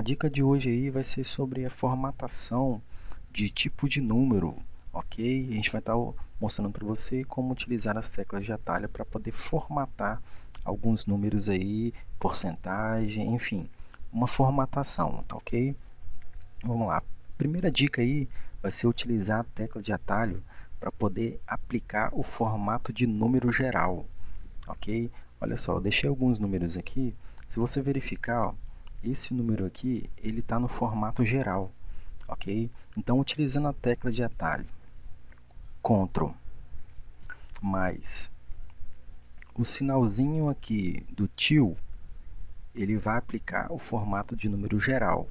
A dica de hoje aí vai ser sobre a formatação de tipo de número, ok? A gente vai estar mostrando para você como utilizar as teclas de atalho para poder formatar alguns números aí, porcentagem, enfim, uma formatação, tá ok? Vamos lá. Primeira dica aí vai ser utilizar a tecla de atalho para poder aplicar o formato de número geral, ok? Olha só, eu deixei alguns números aqui. Se você verificar, ó, esse número aqui, ele está no formato geral, ok? Então, utilizando a tecla de atalho, Ctrl mais o sinalzinho aqui do tio, ele vai aplicar o formato de número geral.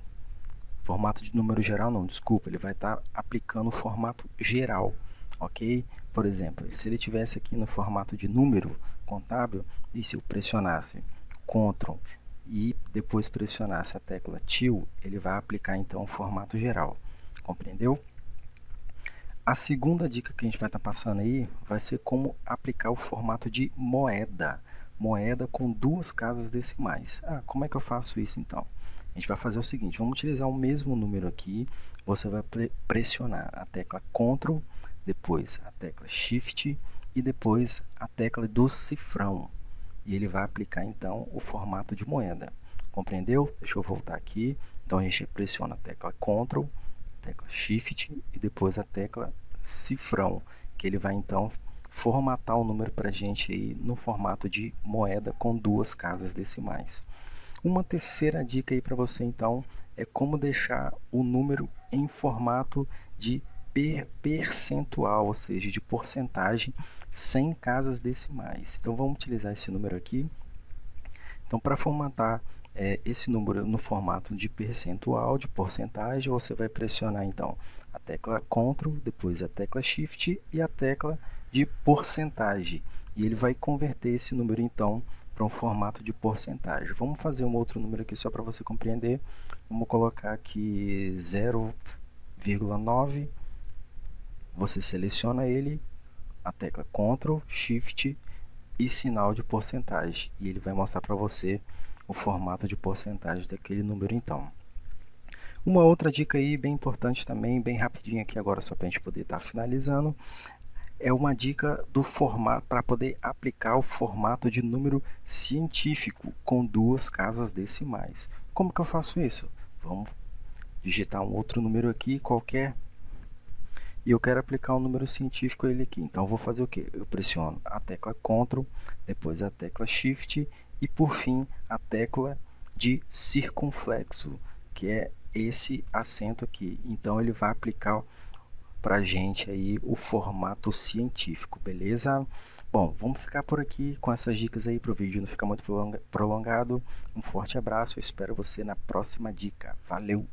Formato de número geral não, desculpa, ele vai estar aplicando o formato geral, ok? Por exemplo, se ele tivesse aqui no formato de número contábil, e se eu pressionasse Ctrl e depois pressionasse a tecla Til, ele vai aplicar então o formato geral, compreendeu? A segunda dica que a gente vai estar passando aí vai ser como aplicar o formato de moeda. Moeda com duas casas decimais. Ah, como é que eu faço isso então? A gente vai fazer o seguinte, vamos utilizar o mesmo número aqui, você vai pressionar a tecla Ctrl, depois a tecla Shift e depois a tecla do cifrão. E ele vai aplicar então o formato de moeda. Compreendeu? Deixa eu voltar aqui. Então a gente pressiona a tecla Ctrl, tecla Shift e depois a tecla cifrão, que ele vai então formatar o número para a gente aí no formato de moeda com duas casas decimais. Uma terceira dica aí para você então é como deixar o número em formato de percentual, ou seja, de porcentagem sem casas decimais. Então vamos utilizar esse número aqui. Então para formatar esse número no formato de percentual, de porcentagem, você vai pressionar então a tecla Ctrl, depois a tecla Shift e a tecla de porcentagem. E ele vai converter esse número então para um formato de porcentagem. Vamos fazer um outro número aqui só para você compreender. Vamos colocar aqui 0,9. Você seleciona ele, a tecla Ctrl, Shift e sinal de porcentagem. E ele vai mostrar para você o formato de porcentagem daquele número então. Uma outra dica aí bem importante também, bem rapidinho aqui agora só para a gente poder estar finalizando, é uma dica do formato para poder aplicar o formato de número científico com duas casas decimais. Como que eu faço isso? Vamos digitar um outro número aqui qualquer e eu quero aplicar um número científico a ele aqui. Então eu vou fazer o que? Eu pressiono a tecla Ctrl, depois a tecla Shift e por fim a tecla de circunflexo, que é esse acento aqui. Então ele vai aplicar para a gente aí o formato científico, beleza? Bom, vamos ficar por aqui com essas dicas aí para o vídeo não ficar muito prolongado. Um forte abraço, eu espero você na próxima dica. Valeu!